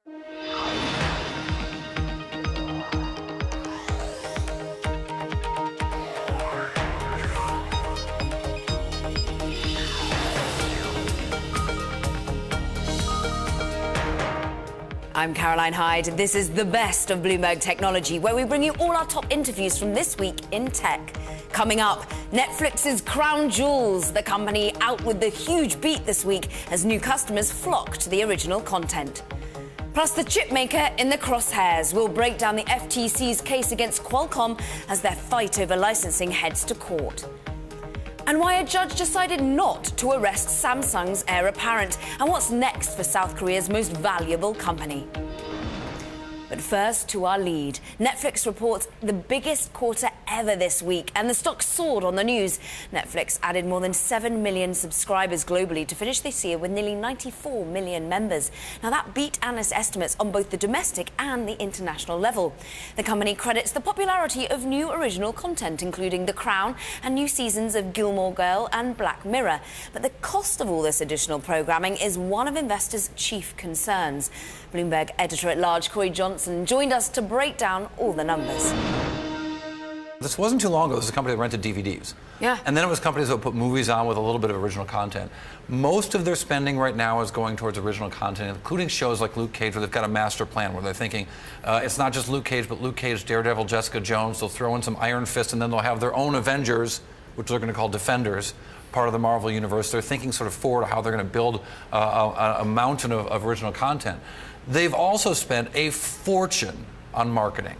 I'm Caroline Hyde. This is the best of Bloomberg Technology, where we bring you all our top interviews from this week in tech. Coming up, Netflix's crown jewels, the company out with the huge beat this week as new customers flock to the original content. Plus, the chip maker in the crosshairs. We'll break down the FTC's case against Qualcomm as their fight over licensing heads to court. And why a judge decided not to arrest Samsung's heir apparent, and what's next for South Korea's most valuable company. But first, to our lead. Netflix reports the biggest quarter ever this week, and the stock soared on the news. Netflix added more than 7 million subscribers globally to finish this year with nearly 94 million members. Now, that beat analyst estimates on both the domestic and the international level. The company credits the popularity of new original content, including The Crown and new seasons of Gilmore Girl and Black Mirror. But the cost of all this additional programming is one of investors' chief concerns. Bloomberg editor-at-large Corey Johnson joined us to break down all the numbers. This wasn't too long ago. This was a company that rented DVDs. Yeah. And then it was companies that would put movies on with a little bit of original content. Most of their spending right now is going towards original content, including shows like Luke Cage, where they've got a master plan where they're thinking it's not just Luke Cage, but Luke Cage, Daredevil, Jessica Jones. They'll throw in some Iron Fist, and then they'll have their own Avengers, which they're going to call Defenders, part of the Marvel Universe. They're thinking sort of forward how they're going to build a mountain of original content. They've also spent a fortune on marketing.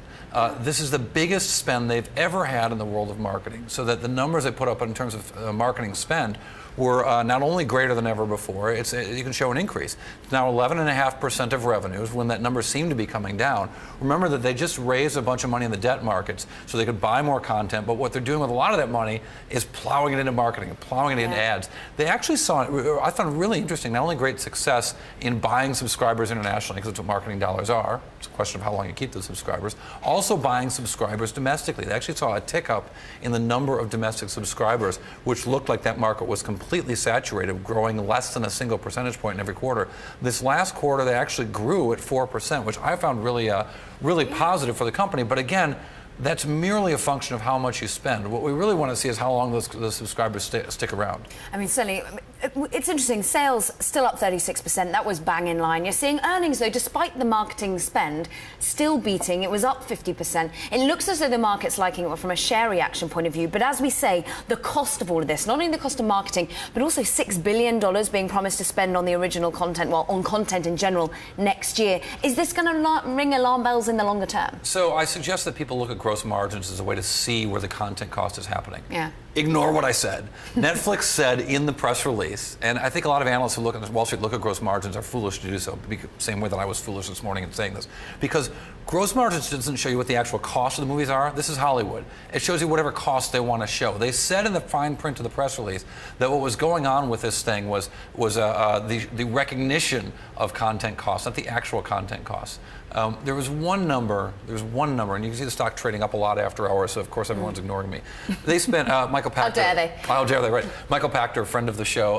This is the biggest spend they've ever had in the world of marketing, so that the numbers they put up in terms of marketing spend were not only greater than ever before, you can show an increase. It's now 11.5% of revenues when that number seemed to be coming down. Remember that they just raised a bunch of money in the debt markets so they could buy more content, but what they're doing with a lot of that money is plowing it into marketing and plowing it into ads. They actually saw, I found it really interesting, not only great success in buying subscribers internationally, because that's what marketing dollars are. It's a question of how long you keep those subscribers. Also buying subscribers domestically. They actually saw a tick up in the number of domestic subscribers, which looked like that market was completely saturated, growing less than a single percentage point in every quarter. This last quarter, they actually grew at 4%, which I found really positive for the company. But again, that's merely a function of how much you spend. What we really want to see is how long those subscribers stick around. I mean, certainly, it's interesting. Sales still up 36%. That was bang in line. You're seeing earnings, though, despite the marketing spend, still beating. It was up 50%. It looks as though the market's liking it from a share reaction point of view. But as we say, the cost of all of this, not only the cost of marketing, but also $6 billion being promised to spend on the original content, well, on content in general, next year. Is this going to ring alarm bells in the longer term? So I suggest that people look at gross margins as a way to see where the content cost is happening. Yeah. Ignore what I said. Netflix said in the press release, and I think a lot of analysts who look at Wall Street look at gross margins are foolish to do so, same way that I was foolish this morning in saying this. Because gross margins doesn't show you what the actual cost of the movies are. This is Hollywood. It shows you whatever cost they want to show. They said in the fine print of the press release that what was going on with this thing was the recognition of content costs, not the actual content costs. There was one number, and you can see the stock trading up a lot after hours, so of course everyone's ignoring me. They spent, Michael Pachter. How dare they? How dare they, right. Michael Pachter, friend of the show,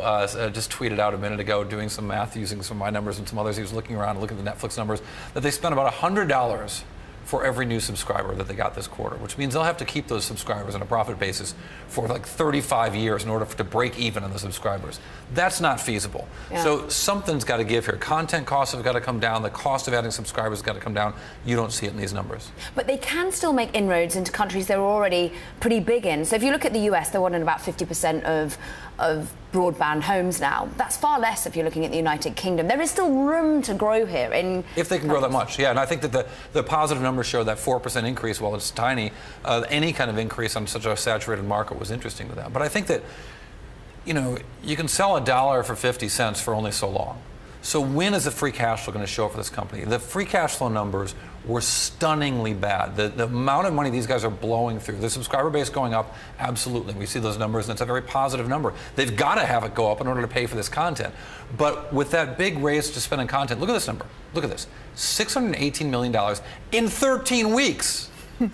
just tweeted out a minute ago, doing some math using some of my numbers and some others. He was looking around and looking at the Netflix numbers, that they spent about $100 for every new subscriber that they got this quarter, which means they'll have to keep those subscribers on a profit basis for like 35 years in order to break even on the subscribers. That's not feasible. Yeah. So something's got to give here. Content costs have got to come down. The cost of adding subscribers has got to come down. You don't see it in these numbers. But they can still make inroads into countries they're already pretty big in. So if you look at the US, they're wanting about 50% of broadband homes now. That's far less if you're looking at the United Kingdom. There is still room to grow here. If they can grow that much, yeah. And I think that the positive numbers show that 4% increase, while it's tiny, any kind of increase on such a saturated market was interesting to them. But I think that, you can sell $1 for 50 cents for only so long. So when is the free cash flow going to show up for this company? The free cash flow numbers were stunningly bad. The amount of money these guys are blowing through, the subscriber base going up, absolutely. We see those numbers, and it's a very positive number. They've got to have it go up in order to pay for this content. But with that big raise to spend on content, look at this number. Look at this. $618 million in 13 weeks.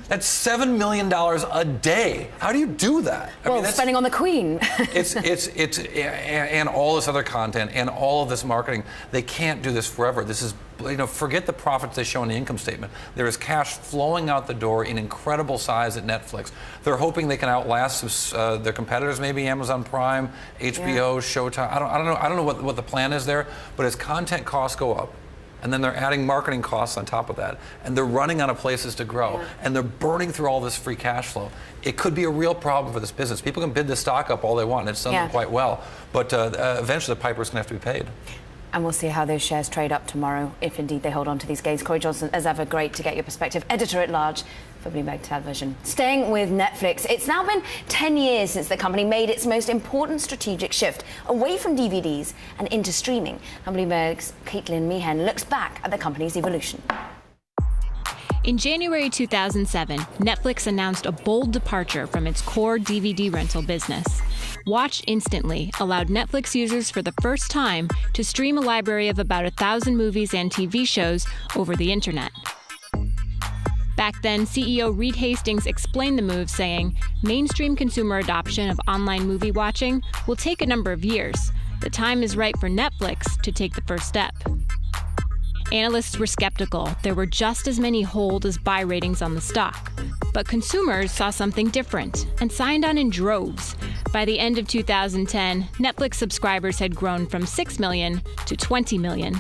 That's $7 million a day. How do you do that? Well, spending on the Queen. And all this other content and all of this marketing. They can't do this forever. This is, forget the profits they show in the income statement. There is cash flowing out the door in incredible size at Netflix. They're hoping they can outlast their competitors, maybe Amazon Prime, HBO, Showtime. I don't know what the plan is there. But as content costs go up, and then they're adding marketing costs on top of that, and they're running out of places to grow, and they're burning through all this free cash flow. It could be a real problem for this business. People can bid the stock up all they want, and it's done quite well, but eventually the piper's going to have to be paid. And we'll see how those shares trade up tomorrow, if indeed they hold on to these gains. Corey Johnson, as ever, great to get your perspective. Editor-at-large for Bloomberg Television. Staying with Netflix, it's now been 10 years since the company made its most important strategic shift away from DVDs and into streaming. And Bloomberg's Caitlin Meehan looks back at the company's evolution. In January 2007, Netflix announced a bold departure from its core DVD rental business. Watch Instantly allowed Netflix users for the first time to stream a library of about 1,000 movies and TV shows over the internet. Back then, CEO Reed Hastings explained the move, saying, mainstream consumer adoption of online movie watching will take a number of years. The time is right for Netflix to take the first step. Analysts were skeptical. There were just as many hold as buy ratings on the stock. But consumers saw something different and signed on in droves. By the end of 2010, Netflix subscribers had grown from 6 million to 20 million.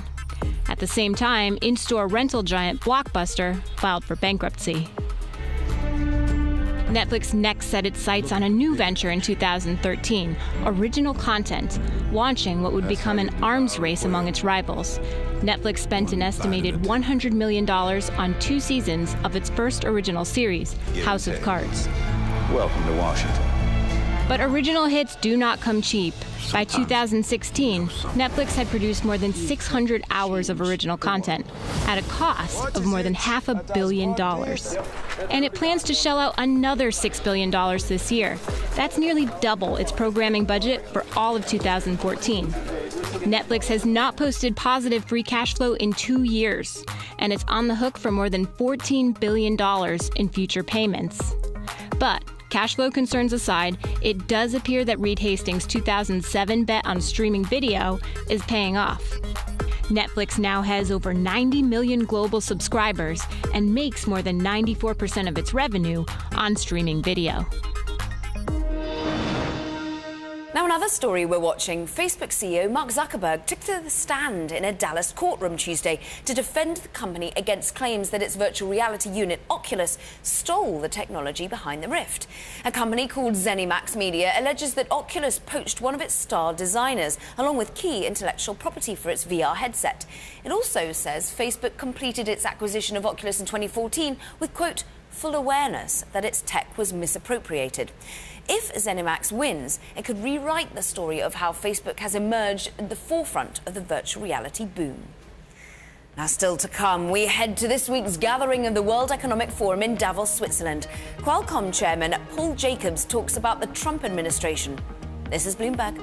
At the same time, in-store rental giant Blockbuster filed for bankruptcy. Netflix next set its sights on a new venture in 2013, original content, launching what would become an arms race among its rivals. Netflix spent an estimated $100 million on 2 seasons of its first original series, House of Cards. Welcome to Washington. But original hits do not come cheap. By 2016, Netflix had produced more than 600 hours of original content at a cost of more than $500 million. And it plans to shell out another $6 billion this year. That's nearly double its programming budget for all of 2014. Netflix has not posted positive free cash flow in 2 years, and it's on the hook for more than $14 billion in future payments. But cash flow concerns aside, it does appear that Reed Hastings' 2007 bet on streaming video is paying off. Netflix now has over 90 million global subscribers and makes more than 94% of its revenue on streaming video. Now, another story we're watching. Facebook CEO Mark Zuckerberg took to the stand in a Dallas courtroom Tuesday to defend the company against claims that its virtual reality unit, Oculus, stole the technology behind the Rift. A company called ZeniMax Media alleges that Oculus poached one of its star designers, along with key intellectual property for its VR headset. It also says Facebook completed its acquisition of Oculus in 2014 with, quote, full awareness that its tech was misappropriated. If ZeniMax wins, it could rewrite the story of how Facebook has emerged at the forefront of the virtual reality boom. Now, still to come, we head to this week's gathering of the World Economic Forum in Davos, Switzerland. Qualcomm chairman Paul Jacobs talks about the Trump administration. This is Bloomberg.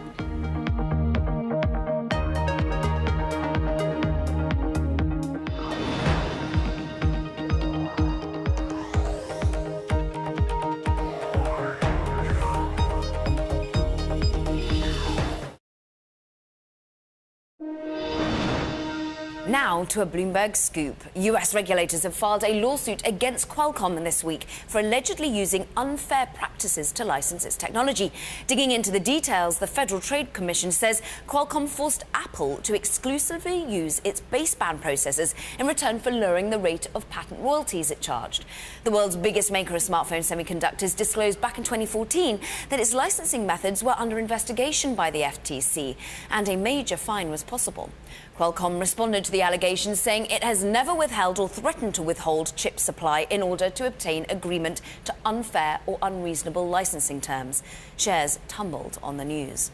Now to a Bloomberg scoop. US regulators have filed a lawsuit against Qualcomm this week for allegedly using unfair practices to license its technology. Digging into the details, the Federal Trade Commission says Qualcomm forced Apple to exclusively use its baseband processors in return for lowering the rate of patent royalties it charged. The world's biggest maker of smartphone semiconductors disclosed back in 2014 that its licensing methods were under investigation by the FTC, and a major fine was possible. Qualcomm responded to the allegations, saying it has never withheld or threatened to withhold chip supply in order to obtain agreement to unfair or unreasonable licensing terms. Shares tumbled on the news.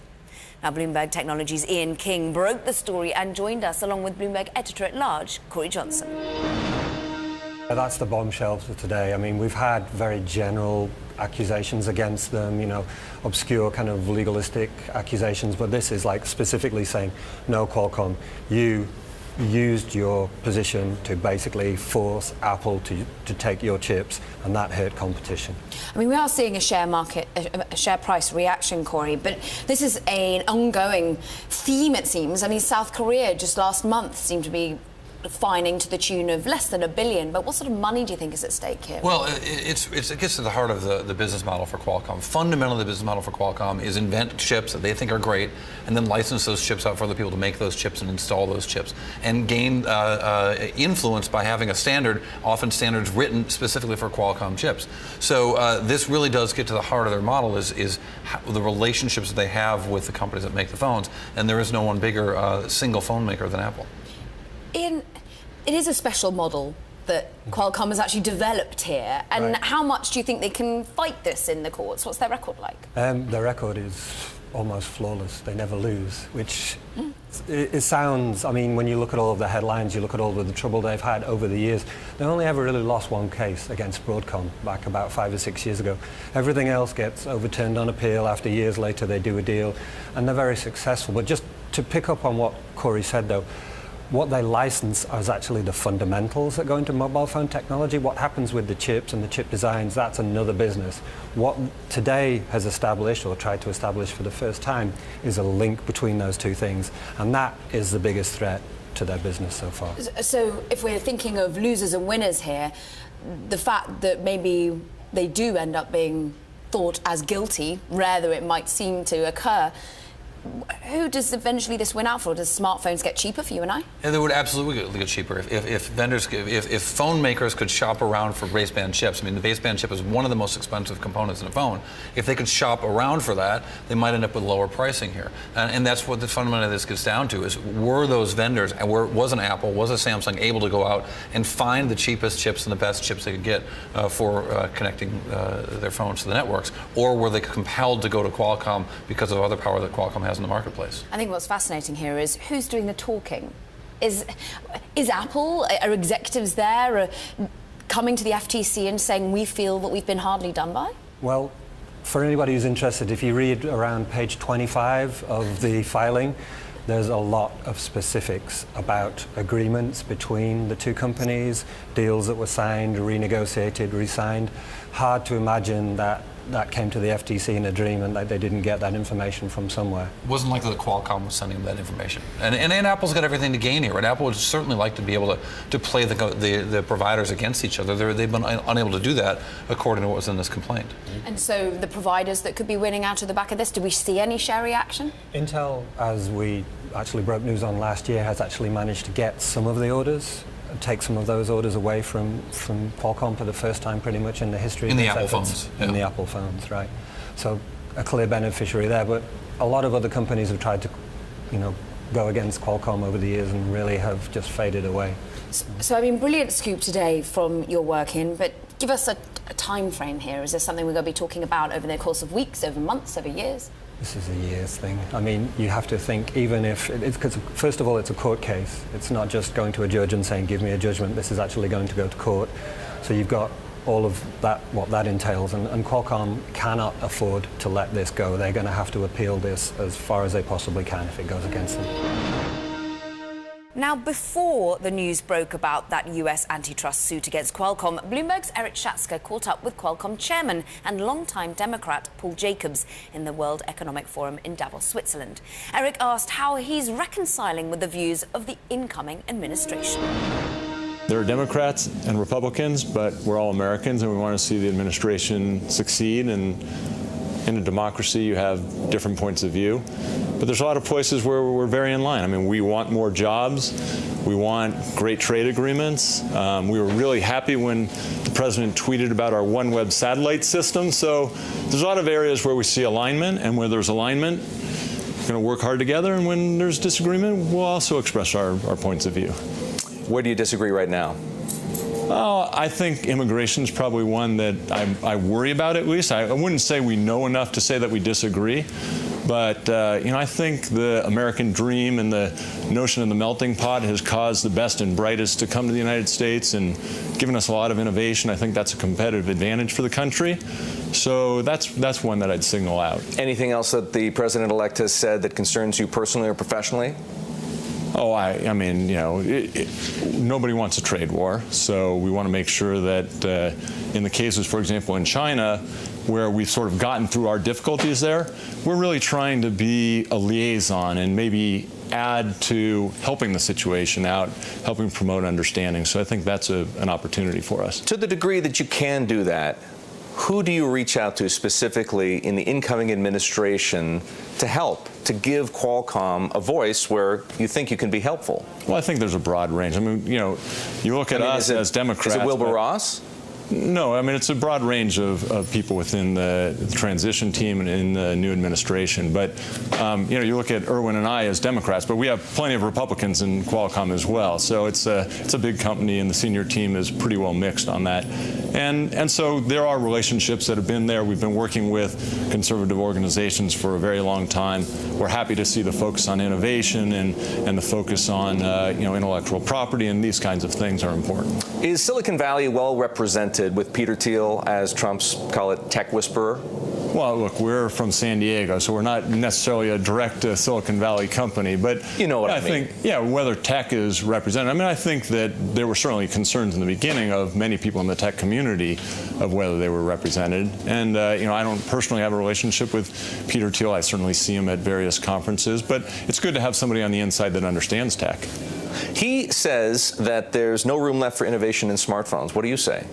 Now, Bloomberg Technology's Ian King broke the story and joined us along with Bloomberg editor-at-large, Corey Johnson. That's the bombshell for today. I mean, we've had very general accusations against them, obscure kind of legalistic accusations, but this is like specifically saying, no, Qualcomm, you used your position to basically force Apple to take your chips, and that hurt competition. I mean, we are seeing a share price reaction, Corey, but this is an ongoing theme, it seems. I mean, South Korea just last month seemed to be fining to the tune of less than $1 billion. But what sort of money do you think is at stake here? Well, it gets to the heart of the business model for Qualcomm. Fundamentally, the business model for Qualcomm is invent chips that they think are great and then license those chips out for other people to make those chips and install those chips and gain influence by having a standard, often standards written specifically for Qualcomm chips. So this really does get to the heart of their model is the relationships that they have with the companies that make the phones. And there is no one bigger single phone maker than Apple. It is a special model that Qualcomm has actually developed here, and right. How much do you think they can fight this in the courts? What's their record like? Their record is almost flawless. They never lose, which it sounds, I mean, when you look at all of the headlines, you look at all of the trouble they've had over the years, they only ever really lost one case against Broadcom back about 5 or 6 years ago. Everything else gets overturned on appeal. After years later, they do a deal, and they're very successful. But just to pick up on what Corey said, though, what they license is actually the fundamentals that go into mobile phone technology. What happens with the chips and the chip designs, that's another business. What today has established, or tried to establish for the first time, is a link between those two things. And that is the biggest threat to their business so far. So if we're thinking of losers and winners here, the fact that maybe they do end up being thought as guilty, rather it might seem to occur, who does eventually this win out for? Does smartphones get cheaper for you and I? Yeah, they would absolutely get cheaper if vendors, if phone makers could shop around for baseband chips. I mean, the baseband chip is one of the most expensive components in a phone. If they could shop around for that, they might end up with lower pricing here. And that's what the fundamental of this gets down to: is were those vendors, and was an Apple, was a Samsung able to go out and find the cheapest chips and the best chips they could get for connecting their phones to the networks, or were they compelled to go to Qualcomm because of other power that Qualcomm has in the marketplace? I think what's fascinating here is who's doing the talking. Is Apple, are executives there coming to the FTC and saying we feel that we've been hardly done by? Well, for anybody who's interested, if you read around page 25 of the filing, there's a lot of specifics about agreements between the two companies, deals that were signed, renegotiated, re-signed. Hard to imagine that came to the FTC in a dream and that they didn't get that information from somewhere. It wasn't likely that Qualcomm was sending them that information. And Apple's got everything to gain here. And Apple would certainly like to be able to play the providers against each other. They've been unable to do that according to what was in this complaint. And so the providers that could be winning out of the back of this, do we see any share reaction? Intel, as we actually broke news on last year, has actually managed to get some of the orders, take some of those orders away from Qualcomm for the first time pretty much in the history in of the Apple phones. In the Apple phones, right. So a clear beneficiary there, but a lot of other companies have tried to, go against Qualcomm over the years and really have just faded away. So I mean, brilliant scoop today from your work in, but give us a time frame here. Is there something we're going to be talking about over the course of weeks, over months, over years? This is a years thing. I mean, you have to think, even if it's, because first of all, it's a court case. It's not just going to a judge and saying, give me a judgment. This is actually going to go to court. So you've got all of that, what that entails. And Qualcomm cannot afford to let this go. They're going to have to appeal this as far as they possibly can if it goes against them. Now, before the news broke about that US antitrust suit against Qualcomm, Bloomberg's Eric Schatzker caught up with Qualcomm chairman and longtime Democrat Paul Jacobs in the World Economic Forum in Davos, Switzerland. Eric asked how he's reconciling with the views of the incoming administration. There are Democrats and Republicans, but we're all Americans, and we want to see the administration succeed. And in a democracy, you have different points of view. But there's a lot of places where we're very in line. I mean, we want more jobs. We want great trade agreements. We were really happy when the president tweeted about our OneWeb satellite system. So there's a lot of areas where we see alignment, and where there's alignment, we're going to work hard together. And when there's disagreement, we'll also express our points of view. Where do you disagree right now? I think immigration is probably one that I worry about, at least. I wouldn't say we know enough to say that we disagree. But, I think the American dream and the notion of the melting pot has caused the best and brightest to come to the United States and given us a lot of innovation. I think that's a competitive advantage for the country. So that's one that I'd signal out. Anything else that the president-elect has said that concerns you personally or professionally? Oh, I mean, nobody wants a trade war, so we want to make sure that in the cases, for example, in China, where we've sort of gotten through our difficulties there, we're really trying to be a liaison and maybe add to helping the situation out, helping promote understanding. So I think that's an opportunity for us. To the degree that you can do that, who do you reach out to specifically in the incoming administration to help, to give Qualcomm a voice where you think you can be helpful? Well, I think there's a broad range. I mean, you look at us as Democrats. Is it Wilbur Ross? No, I mean, it's a broad range of people within the transition team and in the new administration. But, you look at Irwin and I as Democrats, but we have plenty of Republicans in Qualcomm as well. So it's a big company, and the senior team is pretty well mixed on that. And so there are relationships that have been there. We've been working with conservative organizations for a very long time. We're happy to see the focus on innovation and the focus on, intellectual property, and these kinds of things are important. Is Silicon Valley well represented with Peter Thiel as Trump's, call it, tech whisperer? Well, look, we're from San Diego, so we're not necessarily a direct Silicon Valley company. But you know what I mean. think, whether tech is represented. I mean, I think that there were certainly concerns in the beginning of many people in the tech community of whether they were represented. And, I don't personally have a relationship with Peter Thiel. I certainly see him at various conferences. But it's good to have somebody on the inside that understands tech. He says that there's no room left for innovation in smartphones. What do you say?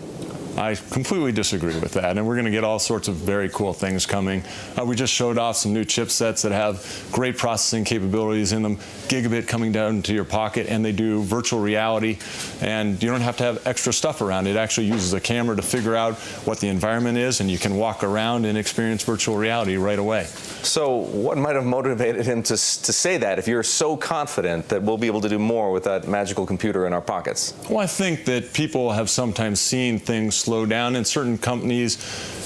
I completely disagree with that, and we're going to get all sorts of very cool things coming. We just showed off some new chipsets that have great processing capabilities in them, gigabit coming down to your pocket, and they do virtual reality, and you don't have to have extra stuff around. It actually uses a camera to figure out what the environment is, and you can walk around and experience virtual reality right away. So what might have motivated him to say that, if you're so confident that we'll be able to do more with that magical computer in our pockets? Well, I think that people have sometimes seen things slow down in certain companies,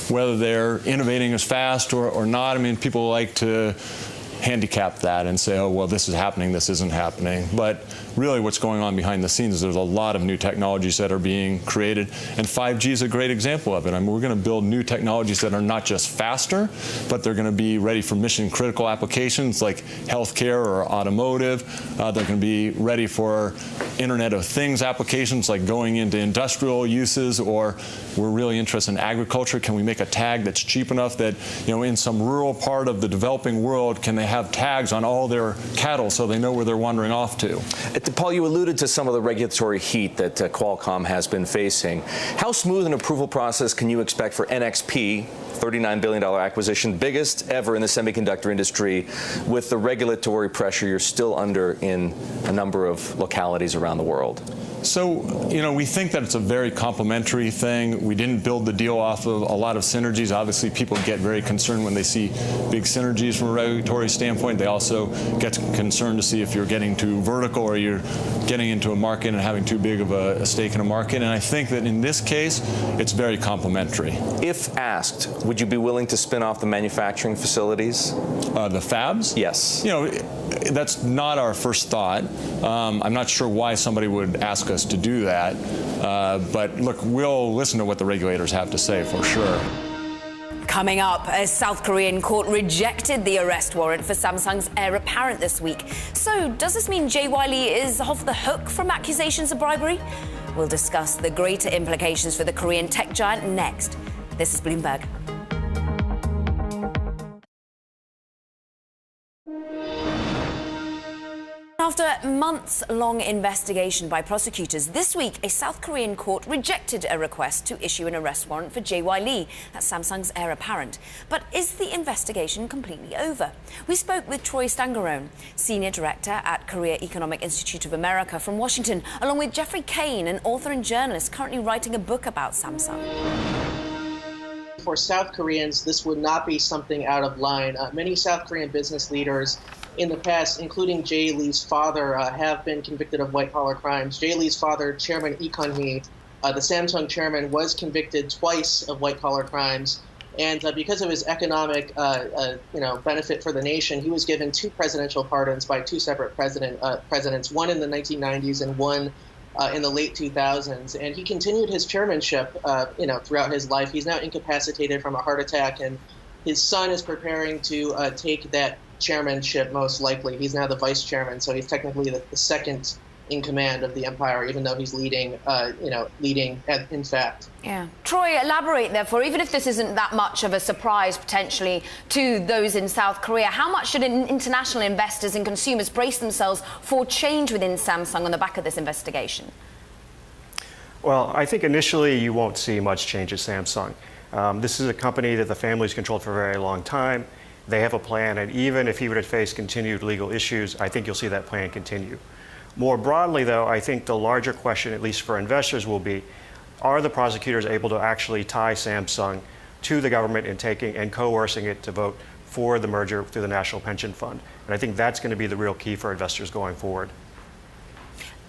whether they're innovating as fast or not. I mean, people like to handicap that and say, oh, well, this is happening, this isn't happening. But really what's going on behind the scenes is there's a lot of new technologies that are being created, and 5G is a great example of it. I mean, we're going to build new technologies that are not just faster, but they're going to be ready for mission-critical applications like healthcare or automotive. They're going to be ready for Internet of Things applications like going into industrial uses, or we're really interested in agriculture. Can we make a tag that's cheap enough that, in some rural part of the developing world, can they have tags on all their cattle so they know where they're wandering off to? Paul, you alluded to some of the regulatory heat that Qualcomm has been facing. How smooth an approval process can you expect for NXP, $39 billion acquisition, biggest ever in the semiconductor industry, with the regulatory pressure you're still under in a number of localities around the world? So, we think that it's a very complementary thing. We didn't build the deal off of a lot of synergies. Obviously, people get very concerned when they see big synergies from a regulatory standpoint. They also get concerned to see if you're getting too vertical or you're getting into a market and having too big of a stake in a market. And I think that in this case, it's very complementary. If asked, would you be willing to spin off the manufacturing facilities? The fabs? Yes. That's not our first thought. I'm not sure why somebody would ask us to do that. But look, we'll listen to what the regulators have to say for sure. Coming up, a South Korean court rejected the arrest warrant for Samsung's heir apparent this week. So does this mean Jay Wiley is off the hook from accusations of bribery? We'll discuss the greater implications for the Korean tech giant next. This is Bloomberg. After months-long investigation by prosecutors, this week a South Korean court rejected a request to issue an arrest warrant for Jay Lee, that's Samsung's heir apparent. But is the investigation completely over? We spoke with Troy Stangarone, Senior Director at Korea Economic Institute of America from Washington, along with Jeffrey Kane, an author and journalist currently writing a book about Samsung. For South Koreans, this would not be something out of line. Many South Korean business leaders in the past, including Jay Lee's father, have been convicted of white-collar crimes. Jay Lee's father, Chairman Lee Kun-hee, the Samsung chairman, was convicted twice of white-collar crimes. And because of his economic benefit for the nation, he was given 2 presidential pardons by 2 separate presidents, one in the 1990s and one in the late 2000s. And he continued his chairmanship throughout his life. He's now incapacitated from a heart attack, and his son is preparing to take that chairmanship most likely. He's now the vice chairman, so he's technically the second in command of the empire, even though he's leading in fact. Yeah. Troy, elaborate therefore, even if this isn't that much of a surprise potentially to those in South Korea, how much should international investors and consumers brace themselves for change within Samsung on the back of this investigation? Well, I think initially you won't see much change at Samsung. This is a company that the family's controlled for a very long time. They have a plan, and even if he were to face continued legal issues, I think you'll see that plan continue. More broadly, though, I think the larger question, at least for investors, will be, are the prosecutors able to actually tie Samsung to the government in taking and coercing it to vote for the merger through the National Pension Fund? And I think that's going to be the real key for investors going forward.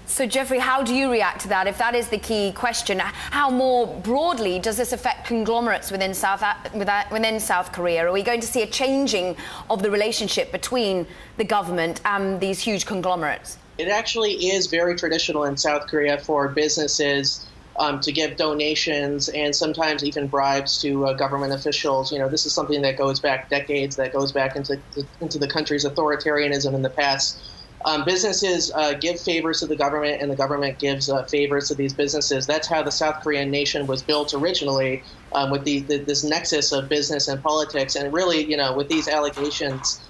So, Jeffrey, how do you react to that? If that is the key question, how more broadly does this affect conglomerates within South Korea? Are we going to see a changing of the relationship between the government and these huge conglomerates? It actually is very traditional in South Korea for businesses to give donations and sometimes even bribes to government officials. This is something that goes back decades, that goes back into the country's authoritarianism in the past. Businesses give favors to the government, and the government gives favors to these businesses. That's how the South Korean nation was built originally, with this nexus of business and politics. And really, with these allegations,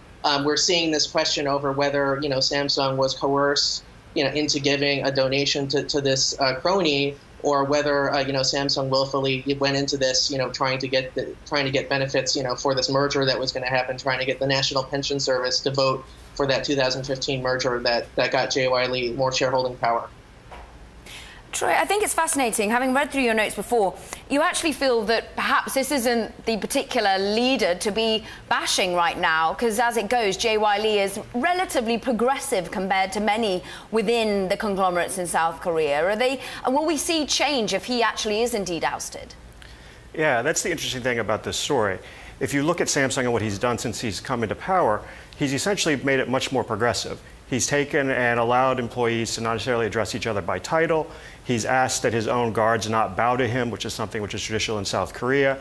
we're seeing this question over whether, Samsung was coerced, into giving a donation to this crony, or whether, Samsung willfully went into this, trying to get benefits, for this merger that was going to happen, trying to get the National Pension Service to vote for that 2015 merger that got JY Lee more shareholding power. Troy, I think it's fascinating. Having read through your notes before, you actually feel that perhaps this isn't the particular leader to be bashing right now, because as it goes, JY Lee is relatively progressive compared to many within the conglomerates in South Korea. Will we see change if he actually is indeed ousted? Yeah, that's the interesting thing about this story. If you look at Samsung and what he's done since he's come into power, he's essentially made it much more progressive. He's taken and allowed employees to not necessarily address each other by title. He's asked that his own guards not bow to him, which is something which is traditional in South Korea.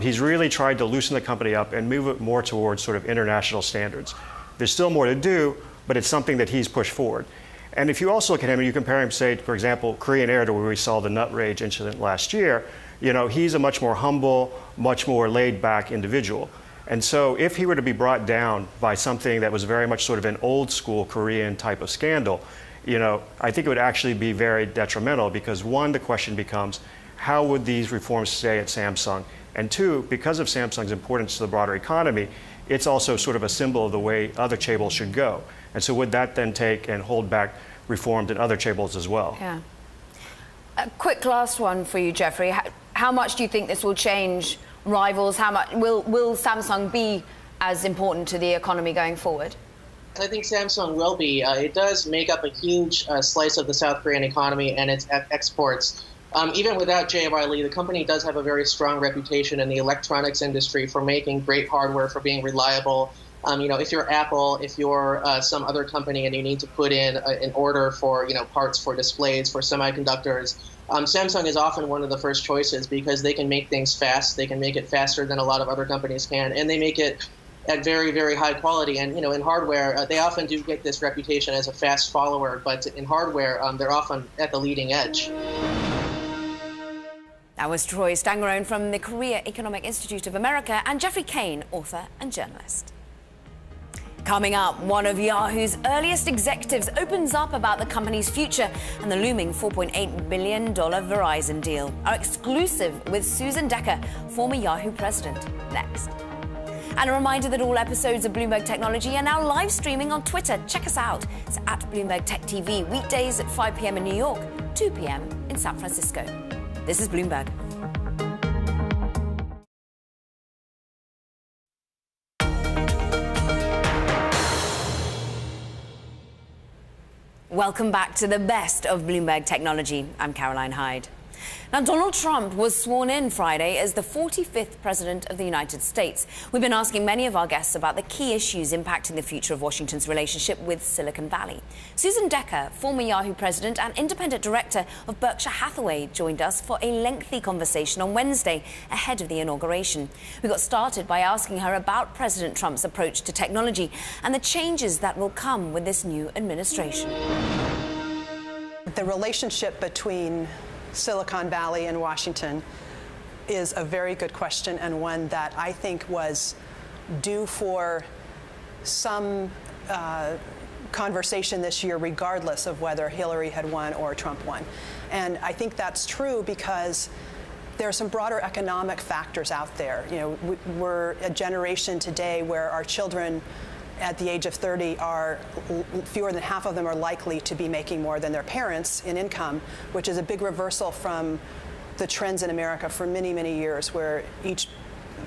He's really tried to loosen the company up and move it more towards sort of international standards. There's still more to do, but it's something that he's pushed forward. And if you also look at him and you compare him, say, for example, Korean Air, to where we saw the nut rage incident last year, he's a much more humble, much more laid-back individual. And so if he were to be brought down by something that was very much sort of an old school Korean type of scandal, I think it would actually be very detrimental, because one, the question becomes, how would these reforms stay at Samsung? And two, because of Samsung's importance to the broader economy, it's also sort of a symbol of the way other chaebols should go. And so would that then take and hold back reforms in other chaebols as well? Yeah. A quick last one for you, Jeffrey. How much do you think this will change rivals? How much will Samsung be as important to the economy going forward? I think Samsung will be. It does make up a huge slice of the South Korean economy and its exports. Even without JY Lee, the company does have a very strong reputation in the electronics industry for making great hardware, for being reliable. If you're Apple, if you're some other company and you need to put in an order for, parts for displays, for semiconductors, Samsung is often one of the first choices, because they can make things fast. They can make it faster than a lot of other companies can, and they make it at very, very high quality. And, in hardware, they often do get this reputation as a fast follower, but in hardware, they're often at the leading edge. That was Troy Stangerone from the Korea Economic Institute of America, and Jeffrey Kane, author and journalist. Coming up, one of Yahoo's earliest executives opens up about the company's future and the looming $4.8 billion Verizon deal. Our exclusive with Susan Decker, former Yahoo president, next. And a reminder that all episodes of Bloomberg Technology are now live streaming on Twitter. Check us out. It's at Bloomberg Tech TV, weekdays at 5 p.m. in New York, 2 p.m. in San Francisco. This is Bloomberg. Welcome back to the best of Bloomberg Technology. I'm Caroline Hyde. Now, Donald Trump was sworn in Friday as the 45th President of the United States. We've been asking many of our guests about the key issues impacting the future of Washington's relationship with Silicon Valley. Susan Decker, former Yahoo president and independent director of Berkshire Hathaway, joined us for a lengthy conversation on Wednesday ahead of the inauguration. We got started by asking her about President Trump's approach to technology and the changes that will come with this new administration. The relationship between Silicon Valley and Washington is a very good question, and one that I think was due for some conversation this year, regardless of whether Hillary had won or Trump won. And I think that's true because there are some broader economic factors out there. You know, we're a generation today where our children at the age of 30 are fewer than half of them are likely to be making more than their parents in income, which is a big reversal from the trends in America for many, many years, where each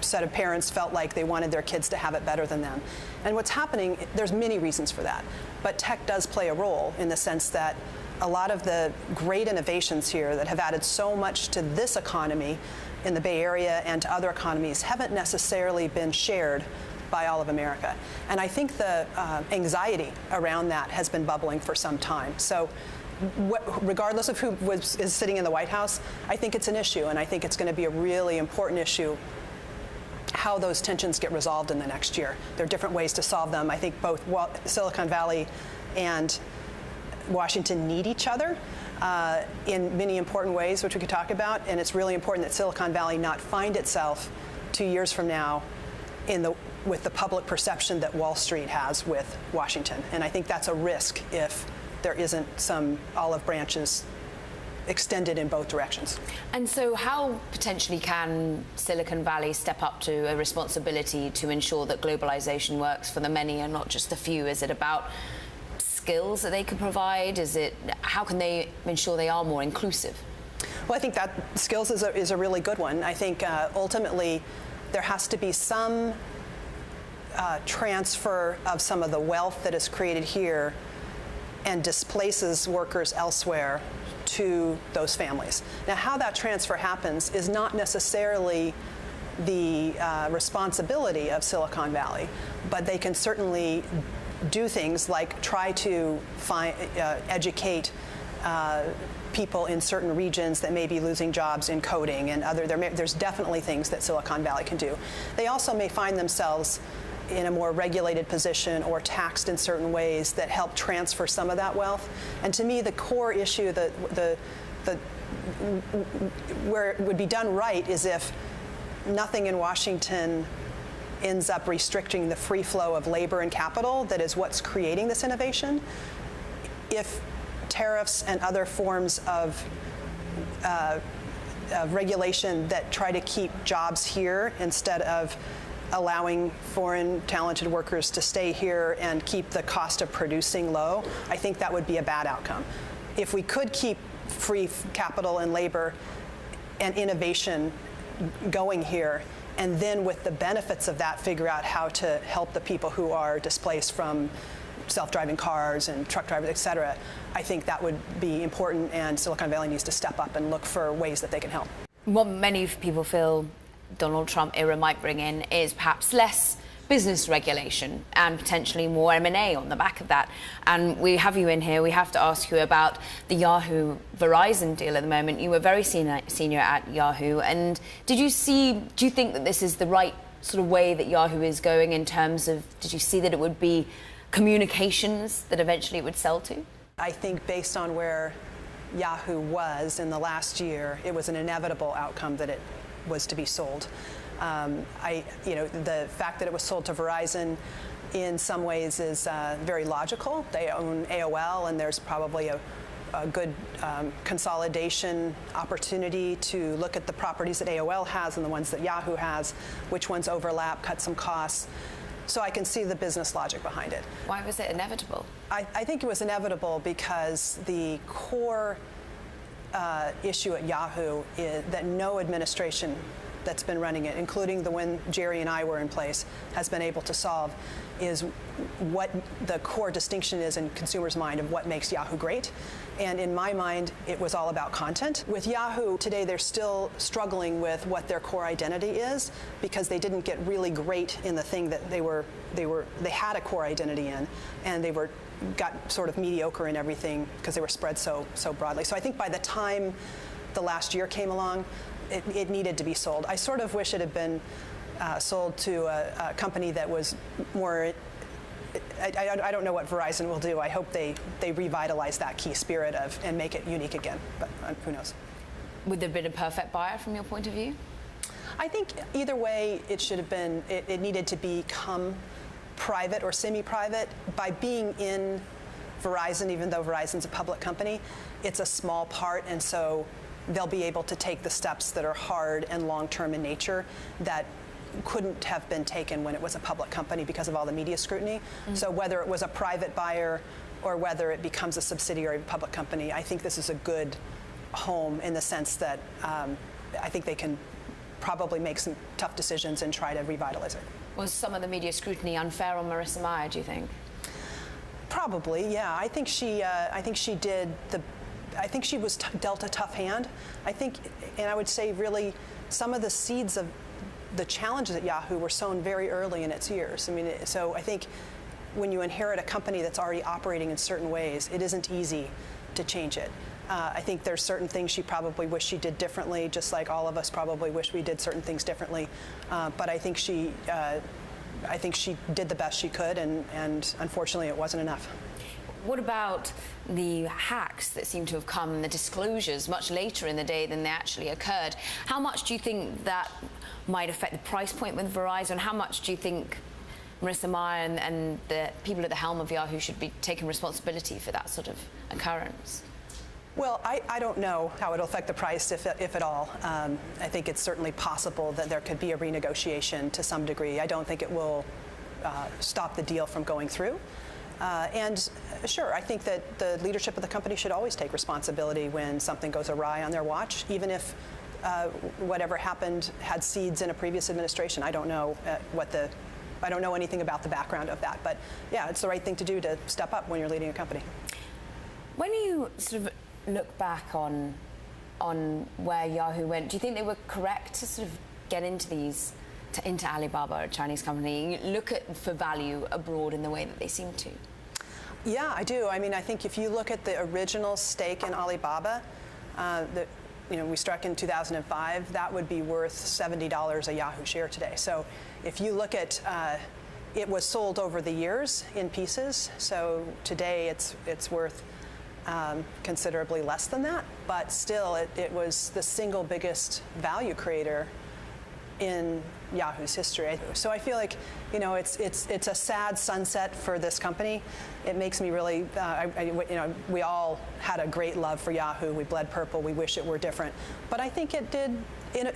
set of parents felt like they wanted their kids to have it better than them. And what's happening, there's many reasons for that, but tech does play a role in the sense that a lot of the great innovations here that have added so much to this economy in the Bay Area and to other economies haven't necessarily been shared by all of America. And I think the anxiety around that has been bubbling for some time. So regardless of who is sitting in the White House, I think it's an issue, and I think it's going to be a really important issue how those tensions get resolved in the next year. There are different ways to solve them. I think both Silicon Valley and Washington need each other in many important ways, which we could talk about, and it's really important that Silicon Valley not find itself 2 years from now with the public perception that Wall Street has with Washington. And I think that's a risk if there isn't some olive branches extended in both directions. And so how potentially can Silicon Valley step up to a responsibility to ensure that globalization works for the many and not just the few? Is it about skills that they can provide? How can they ensure they are more inclusive? Well, I think that skills is a really good one. I think ultimately there has to be some transfer of some of the wealth that is created here and displaces workers elsewhere to those families. Now, how that transfer happens is not necessarily the responsibility of Silicon Valley, but they can certainly do things like try to educate people in certain regions that may be losing jobs in coding and there's definitely things that Silicon Valley can do. They also may find themselves in a more regulated position or taxed in certain ways that help transfer some of that wealth. And to me, the core issue, where it would be done right is if nothing in Washington ends up restricting the free flow of labor and capital that is what's creating this innovation. If tariffs and other forms of regulation that try to keep jobs here instead of allowing foreign talented workers to stay here and keep the cost of producing low, I think that would be a bad outcome. If we could keep free capital and labor and innovation going here, and then with the benefits of that, figure out how to help the people who are displaced from self-driving cars and truck drivers, et cetera, I think that would be important, and Silicon Valley needs to step up and look for ways that they can help. What many people feel Donald Trump era might bring in is perhaps less business regulation and potentially more M&A on the back of that. And we have you in here. We have to ask you about the Yahoo Verizon deal at the moment. You were very senior at Yahoo. And do you think that this is the right sort of way that Yahoo is going in terms of, did you see that it would be communications that eventually it would sell to? I think based on where Yahoo was in the last year, it was an inevitable outcome that it was to be sold. The fact that it was sold to Verizon in some ways is very logical. They own AOL, and there's probably a good consolidation opportunity to look at the properties that AOL has and the ones that Yahoo has, which ones overlap, cut some costs. So I can see the business logic behind it. Why was it inevitable? I think it was inevitable because the core issue at Yahoo is that no administration that's been running it, including the one Jerry and I were in place, has been able to solve, is what the core distinction is in consumers' mind of what makes Yahoo great. And in my mind, it was all about content. With Yahoo today, they're still struggling with what their core identity is, because they didn't get really great in the thing that they had a core identity in, and they got sort of mediocre in everything because they were spread so broadly. So I think by the time the last year came along, it needed to be sold. I sort of wish it had been sold to a company that was more. I don't know what Verizon will do. I hope they revitalize that key spirit and make it unique again, but who knows. Would there have been a perfect buyer from your point of view? I think either way it should have been, it needed to become private or semi-private. By being in Verizon, even though Verizon's a public company, it's a small part, and so they'll be able to take the steps that are hard and long-term in nature that couldn't have been taken when it was a public company because of all the media scrutiny. Mm-hmm. So whether it was a private buyer or whether it becomes a subsidiary of a public company, I think this is a good home in the sense that I think they can probably make some tough decisions and try to revitalize it. Was some of the media scrutiny unfair on Marissa Mayer, do you think? Probably, yeah. I think she was dealt a tough hand. I think, and I would say really, some of the seeds of the challenges at Yahoo were sown very early in its years. I mean, so I think when you inherit a company that's already operating in certain ways, it isn't easy to change it. I think there's certain things she probably wished she did differently, just like all of us probably wish we did certain things differently. But I think she did the best she could, and unfortunately, it wasn't enough. What about the hacks that seem to have come, the disclosures, much later in the day than they actually occurred? How much do you think that might affect the price point with Verizon? How much do you think Marissa Mayer and the people at the helm of Yahoo should be taking responsibility for that sort of occurrence? Well, I don't know how it'll affect the price, if at all. I think it's certainly possible that there could be a renegotiation to some degree. I don't think it will stop the deal from going through. And sure, I think that the leadership of the company should always take responsibility when something goes awry on their watch, even if whatever happened had seeds in a previous administration. I don't know I don't know anything about the background of that, but yeah, it's the right thing to do to step up when you're leading a company. When you sort of look back on where Yahoo went, do you think they were correct to sort of get into Alibaba, a Chinese company, look for value abroad in the way that they seem to? Yeah, I do. I mean, I think if you look at the original stake in Alibaba, we struck in 2005, that would be worth $70 a Yahoo share today. So if you look at, it was sold over the years in pieces. So today it's worth considerably less than that, but still it was the single biggest value creator in Yahoo's history. So I feel like, it's a sad sunset for this company. It makes me really, we all had a great love for Yahoo. We bled purple. We wish it were different. But I think it did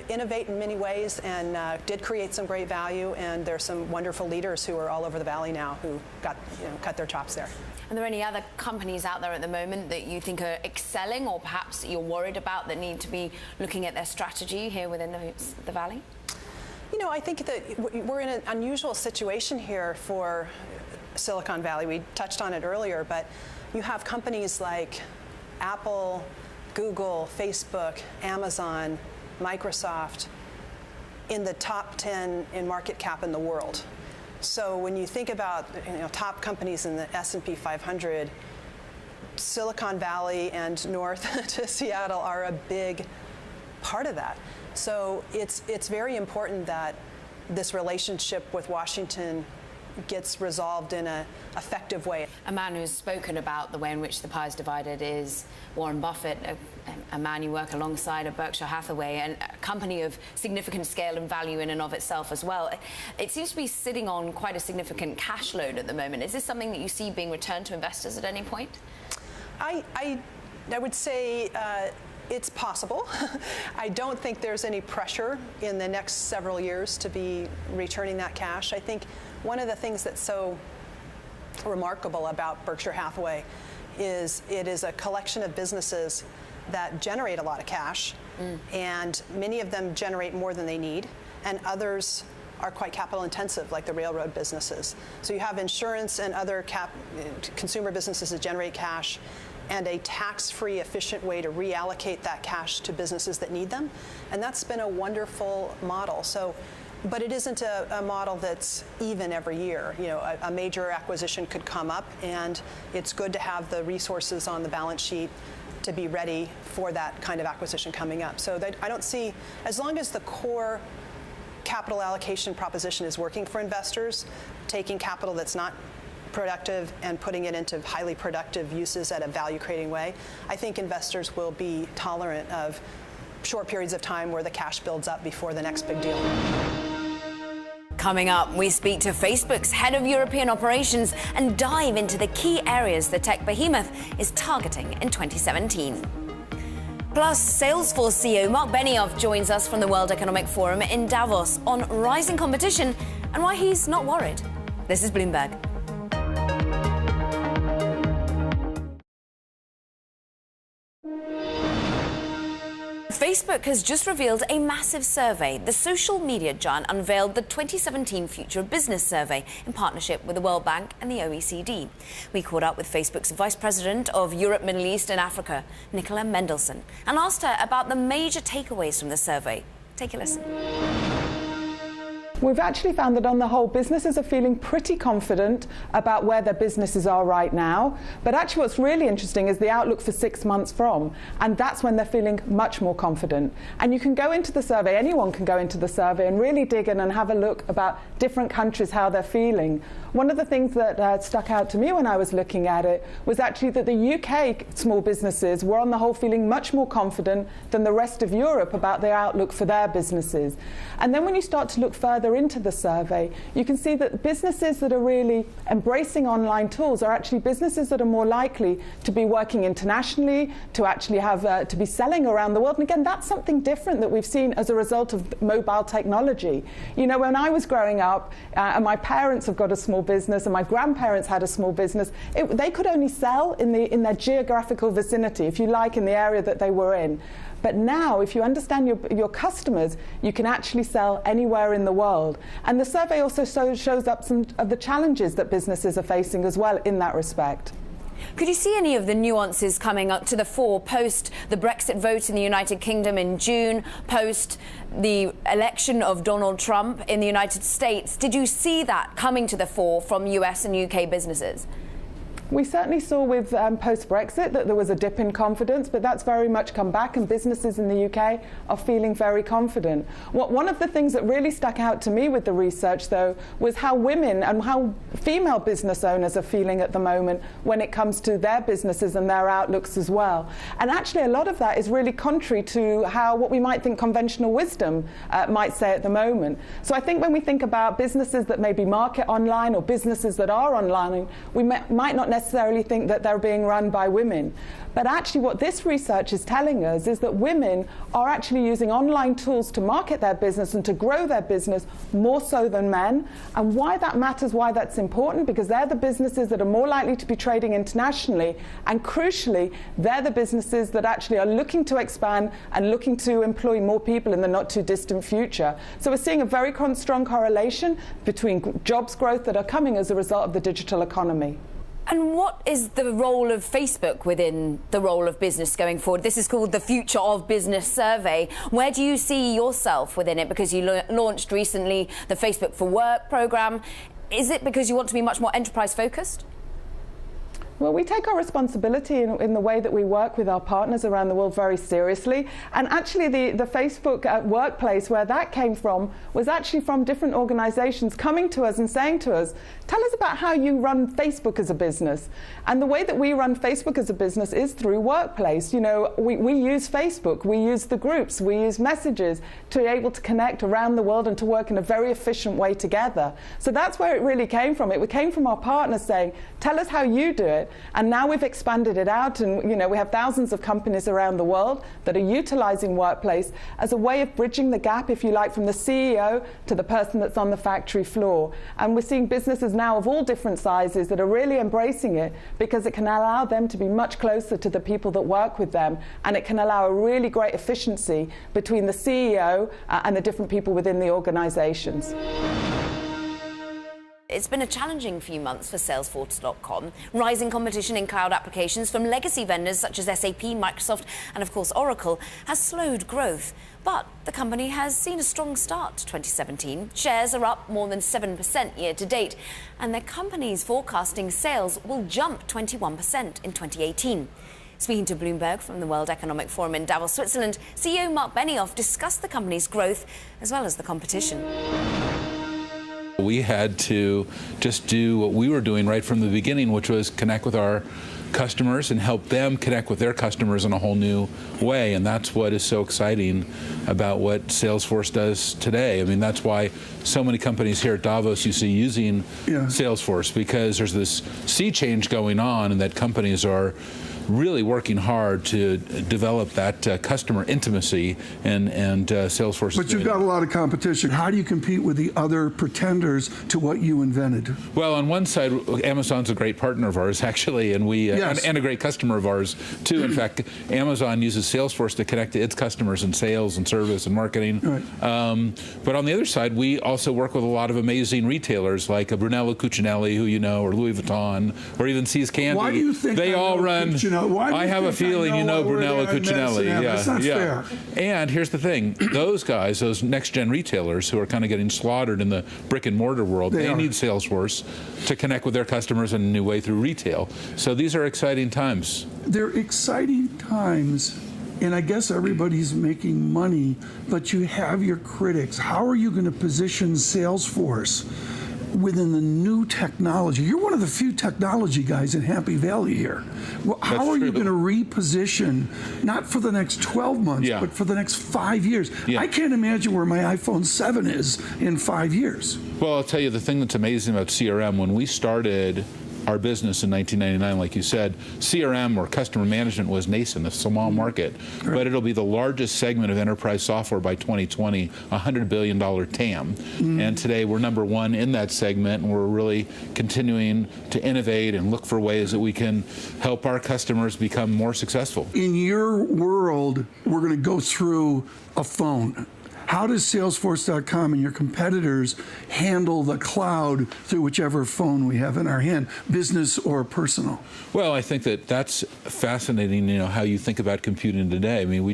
innovate in many ways and did create some great value. And there's some wonderful leaders who are all over the valley now who cut their chops there. Are there any other companies out there at the moment that you think are excelling, or perhaps you're worried about, that need to be looking at their strategy here within the valley? I think that we're in an unusual situation here for Silicon Valley. We touched on it earlier, but you have companies like Apple, Google, Facebook, Amazon, Microsoft in the top 10 in market cap in the world. So when you think about top companies in the S&P 500, Silicon Valley and north to Seattle are a big part of that. So it's very important that this relationship with Washington gets resolved in an effective way. A man who's spoken about the way in which the pie is divided is Warren Buffett, a man you work alongside at Berkshire Hathaway, and a company of significant scale and value in and of itself as well. It seems to be sitting on quite a significant cash load at the moment. Is this something that you see being returned to investors at any point? I would say it's possible. I don't think there's any pressure in the next several years to be returning that cash. I think one of the things that's so remarkable about Berkshire Hathaway is it is a collection of businesses that generate a lot of cash, and many of them generate more than they need, and others are quite capital intensive, like the railroad businesses. So you have insurance and other consumer businesses that generate cash, and a tax-free, efficient way to reallocate that cash to businesses that need them. And that's been a wonderful model. So, but it isn't a model that's even every year. You know, a major acquisition could come up, and it's good to have the resources on the balance sheet to be ready for that kind of acquisition coming up. So that I don't see, as long as the core capital allocation proposition is working for investors, taking capital that's not productive and putting it into highly productive uses at a value-creating way, I think investors will be tolerant of short periods of time where the cash builds up before the next big deal. Coming up, we speak to Facebook's head of European operations and dive into the key areas the tech behemoth is targeting in 2017. Plus, Salesforce CEO Mark Benioff joins us from the World Economic Forum in Davos on rising competition and why he's not worried. This is Bloomberg. Facebook has just revealed a massive survey. The social media giant unveiled the 2017 Future of Business survey in partnership with the World Bank and the OECD. We caught up with Facebook's Vice President of Europe, Middle East and Africa, Nicola Mendelsohn, and asked her about the major takeaways from the survey. Take a listen. We've actually found that on the whole, businesses are feeling pretty confident about where their businesses are right now. But actually what's really interesting is the outlook for 6 months from, and that's when they're feeling much more confident. And you can go into the survey, anyone can go into the survey and really dig in and have a look about different countries, how they're feeling. One of the things that stuck out to me when I was looking at it was actually that the UK small businesses were on the whole feeling much more confident than the rest of Europe about their outlook for their businesses. And then when you start to look further into the survey, you can see that businesses that are really embracing online tools are actually businesses that are more likely to be working internationally, to actually have to be selling around the world. And again, that's something different that we've seen as a result of mobile technology. You know, when I was growing up, and my parents have got a small business, and my grandparents had a small business, they could only sell in their geographical vicinity, if you like, in the area that they were in. But now, if you understand your customers, you can actually sell anywhere in the world. And the survey also shows up some of the challenges that businesses are facing as well in that respect. Could you see any of the nuances coming up to the fore post the Brexit vote in the United Kingdom in June, post the election of Donald Trump in the United States? Did you see that coming to the fore from US and UK businesses? We certainly saw with post-Brexit that there was a dip in confidence, but that's very much come back, and businesses in the UK are feeling very confident. One of the things that really stuck out to me with the research, though, was how women and how female business owners are feeling at the moment when it comes to their businesses and their outlooks as well. And actually, a lot of that is really contrary to how what we might think conventional wisdom might say at the moment. So I think when we think about businesses that maybe market online or businesses that are online, we might not necessarily think that they're being run by women. But actually what this research is telling us is that women are actually using online tools to market their business and to grow their business more so than men. And why that matters, why that's important, because they're the businesses that are more likely to be trading internationally, and crucially, they're the businesses that actually are looking to expand and looking to employ more people in the not too distant future. So we're seeing a very strong correlation between jobs growth that are coming as a result of the digital economy. And what is the role of Facebook within the role of business going forward? This is called the Future of Business survey. Where do you see yourself within it? Because you launched recently the Facebook for Work program. Is it because you want to be much more enterprise focused? Well, we take our responsibility in the way that we work with our partners around the world very seriously. And actually the Facebook workplace, where that came from, was actually from different organizations coming to us and saying to us, tell us about how you run Facebook as a business. And the way that we run Facebook as a business is through Workplace. You know, we use Facebook, we use the groups, we use messages to be able to connect around the world and to work in a very efficient way together. So that's where it really came from. It came from our partners saying, tell us how you do it. it. And now we've expanded it out, and we have thousands of companies around the world that are utilizing Workplace as a way of bridging the gap, if you like, from the CEO to the person that's on the factory floor. And we're seeing businesses now of all different sizes that are really embracing it because it can allow them to be much closer to the people that work with them, and it can allow a really great efficiency between the CEO and the different people within the organizations. It's been a challenging few months for Salesforce.com. Rising competition in cloud applications from legacy vendors such as SAP, Microsoft, and of course Oracle has slowed growth. But the company has seen a strong start to 2017. Shares are up more than 7% year to date, and their company's forecasting sales will jump 21% in 2018. Speaking to Bloomberg from the World Economic Forum in Davos, Switzerland, CEO Mark Benioff discussed the company's growth as well as the competition. We had to just do what we were doing right from the beginning, which was connect with our customers and help them connect with their customers in a whole new way. And that's what is so exciting about what Salesforce does today. I mean, that's why so many companies here at Davos you see using Salesforce, because there's this sea change going on and that companies are really working hard to develop that customer intimacy, and Salesforce. But you've got a lot of competition. How do you compete with the other pretenders to what you invented? Well, on one side, Amazon's a great partner of ours, actually, and we and a great customer of ours too. In fact, Amazon uses Salesforce to connect to its customers in sales and service and marketing. Right. But on the other side, we also work with a lot of amazing retailers like Brunello Cucinelli, who you know, or Louis Vuitton, or even See's Candy. Why do you think they all run? I have a feeling you know Brunello Cucinelli. That's not fair. And here's the thing: those guys, those next-gen retailers who are kind of getting slaughtered in the brick-and-mortar world, they need Salesforce to connect with their customers in a new way through retail. So these are exciting times. They're exciting times. And I guess everybody's making money, but you have your critics. How are you going to position Salesforce within the new technology? You're one of the few technology guys in Happy Valley here. Well, how are you going to reposition, not for the next 12 months, but for the next 5 years? I can't imagine where my iPhone 7 is in 5 years. Well, I'll tell you the thing that's amazing about CRM, when we started our business in 1999, like you said, CRM, or customer management, was nascent, a small market, but it'll be the largest segment of enterprise software by 2020, $100 billion TAM. And today we're number one in that segment, and we're really continuing to innovate and look for ways that we can help our customers become more successful. In your world, we're going to go through a phone. How does Salesforce.com and your competitors handle the cloud through whichever phone we have in our hand, business or personal? Well, I think that's fascinating, how you think about computing today. I mean,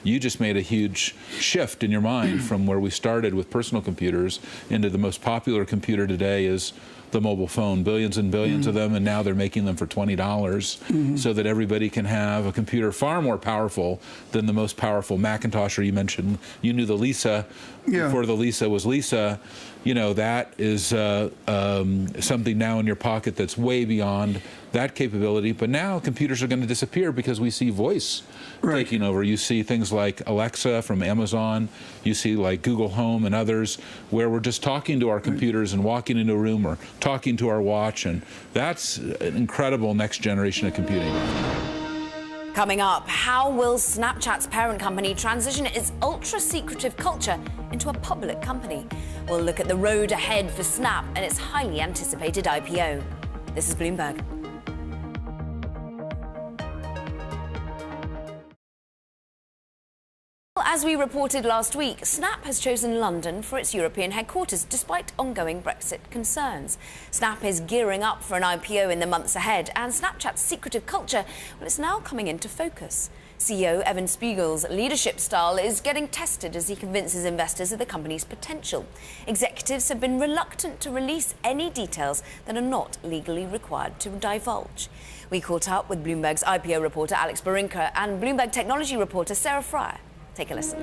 you just made a huge shift in your mind from where we started with personal computers into the most popular computer today is the mobile phone, billions and billions of them, and now they're making them for $20 so that everybody can have a computer far more powerful than the most powerful Macintosh, or you knew the Lisa before the Lisa was Lisa. That is something now in your pocket that's way beyond that capability. But now computers are going to disappear because we see voice taking over. You see things like Alexa from Amazon. You see like Google Home and others, where we're just talking to our computers and walking into a room or talking to our watch. And that's an incredible next generation of computing. Coming up, how will Snapchat's parent company transition its ultra-secretive culture into a public company? We'll look at the road ahead for Snap and its highly anticipated IPO. This is Bloomberg. As we reported last week, Snap has chosen London for its European headquarters, despite ongoing Brexit concerns. Snap is gearing up for an IPO in the months ahead, and Snapchat's secretive culture, is now coming into focus. CEO Evan Spiegel's leadership style is getting tested as he convinces investors of the company's potential. Executives have been reluctant to release any details that are not legally required to divulge. We caught up with Bloomberg's IPO reporter Alex Barinka and Bloomberg technology reporter Sarah Fryer. Take a listen.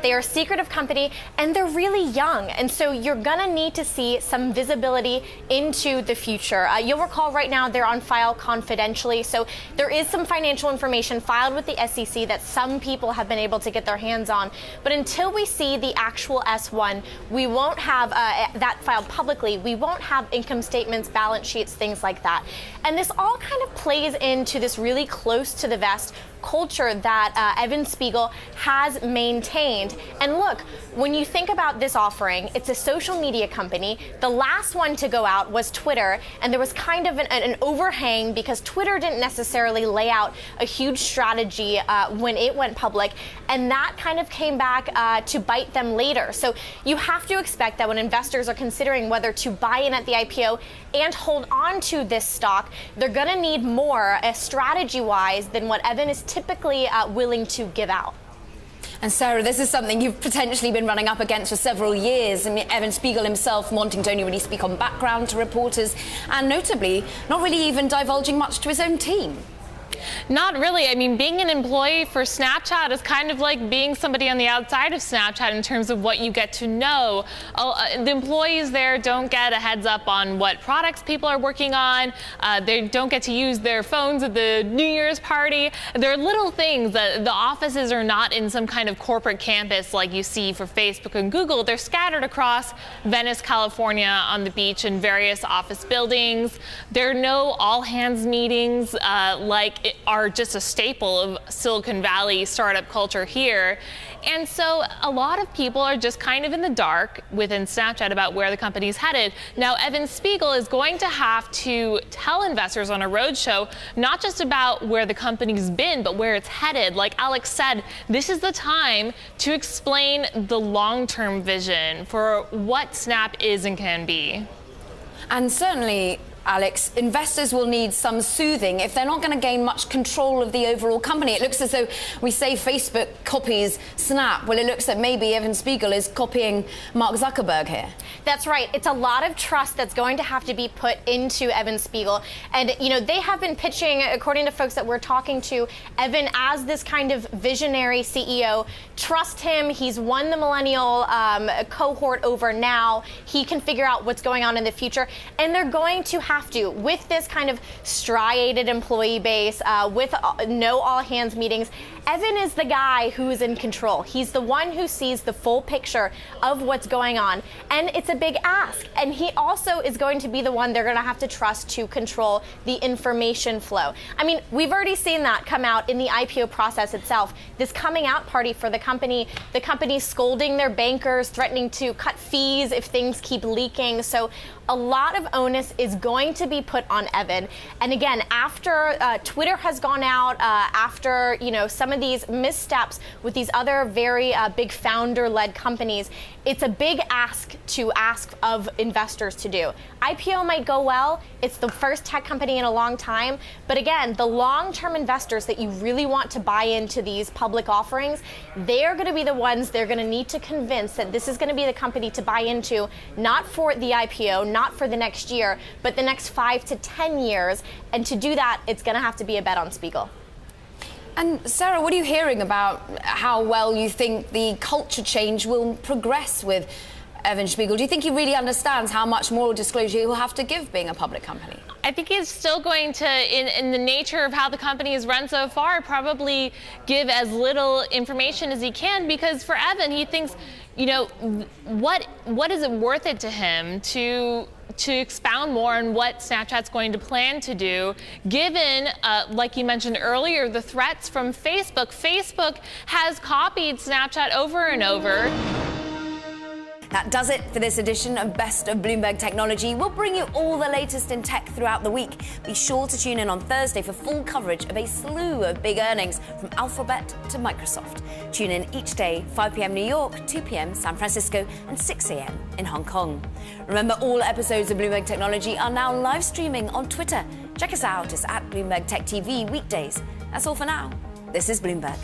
They are a secretive company, and they're really young. And so you're going to need to see some visibility into the future. You'll recall right now they're on file confidentially. So there is some financial information filed with the SEC that some people have been able to get their hands on. But until we see the actual S1, we won't have that filed publicly. We won't have income statements, balance sheets, things like that. And this all kind of plays into this really close to the vest culture that Evan Spiegel has maintained. And look, when you think about this offering, it's a social media company. The last one to go out was Twitter, and there was kind of an overhang because Twitter didn't necessarily lay out a huge strategy when it went public, and that kind of came back to bite them later. So you have to expect that when investors are considering whether to buy in at the IPO and hold on to this stock, they're going to need more strategy-wise than what Evan is typically willing to give out. And Sarah, this is something you've potentially been running up against for several years. I mean, Evan Spiegel himself wanting to only really speak on background to reporters, and notably not really even divulging much to his own team. Not really. I mean, being an employee for Snapchat is kind of like being somebody on the outside of Snapchat in terms of what you get to know. The employees there don't get a heads up on what products people are working on. They don't get to use their phones at the New Year's party. There are little things that the offices are not in some kind of corporate campus like you see for Facebook and Google. They're scattered across Venice, California on the beach in various office buildings. There are no all-hands meetings like are just a staple of Silicon Valley startup culture here. And so a lot of people are just kind of in the dark within Snapchat about where the company's headed. Now, Evan Spiegel is going to have to tell investors on a roadshow not just about where the company's been, but where it's headed. Like Alex said, this is the time to explain the long-term vision for what Snap is and can be. And certainly, Alex, investors will need some soothing if they're not going to gain much control of the overall company. It looks as though we say Facebook copies Snap. Well, it looks that maybe Evan Spiegel is copying Mark Zuckerberg here. That's right. It's a lot of trust that's going to have to be put into Evan Spiegel. And, you know, they have been pitching, according to folks that we're talking to, Evan as this kind of visionary CEO. Trust him. He's won the millennial cohort over now. He can figure out what's going on in the future. And they're going to have to, with this kind of striated employee base, with no all-hands meetings. Evan is the guy who is in control. He's the one who sees the full picture of what's going on. And it's a big ask. And he also is going to be the one they're going to have to trust to control the information flow. I mean, we've already seen that come out in the IPO process itself. This coming out party for the company scolding their bankers, threatening to cut fees if things keep leaking. So a lot of onus is going to be put on Evan. And again, after Twitter has gone out, after, you know, some of these missteps with these other very big founder-led companies, it's a big ask of investors to do. IPO might go well. It's the first tech company in a long time. But again, the long-term investors that you really want to buy into these public offerings, they're going to be the ones they're going to need to convince that this is going to be the company to buy into, not for the IPO, not for the next year, but the next 5 to 10 years. And to do that, it's going to have to be a bet on Spiegel. And Sarah, what are you hearing about how well you think the culture change will progress with Evan Spiegel? Do you think he really understands how much moral disclosure he will have to give being a public company? I think he's still going to, in the nature of how the company has run so far, probably give as little information as he can, because for Evan, he thinks, you know, what is it worth it to him to expound more on what Snapchat's going to plan to do, given, like you mentioned earlier, the threats from Facebook. Facebook has copied Snapchat over and over. That does it for this edition of Best of Bloomberg Technology. We'll bring you all the latest in tech throughout the week. Be sure to tune in on Thursday for full coverage of a slew of big earnings from Alphabet to Microsoft. Tune in each day, 5 p.m. New York, 2 p.m. San Francisco, and 6 a.m. in Hong Kong. Remember, all episodes of Bloomberg Technology are now live streaming on Twitter. Check us out. It's at Bloomberg Tech TV weekdays. That's all for now. This is Bloomberg.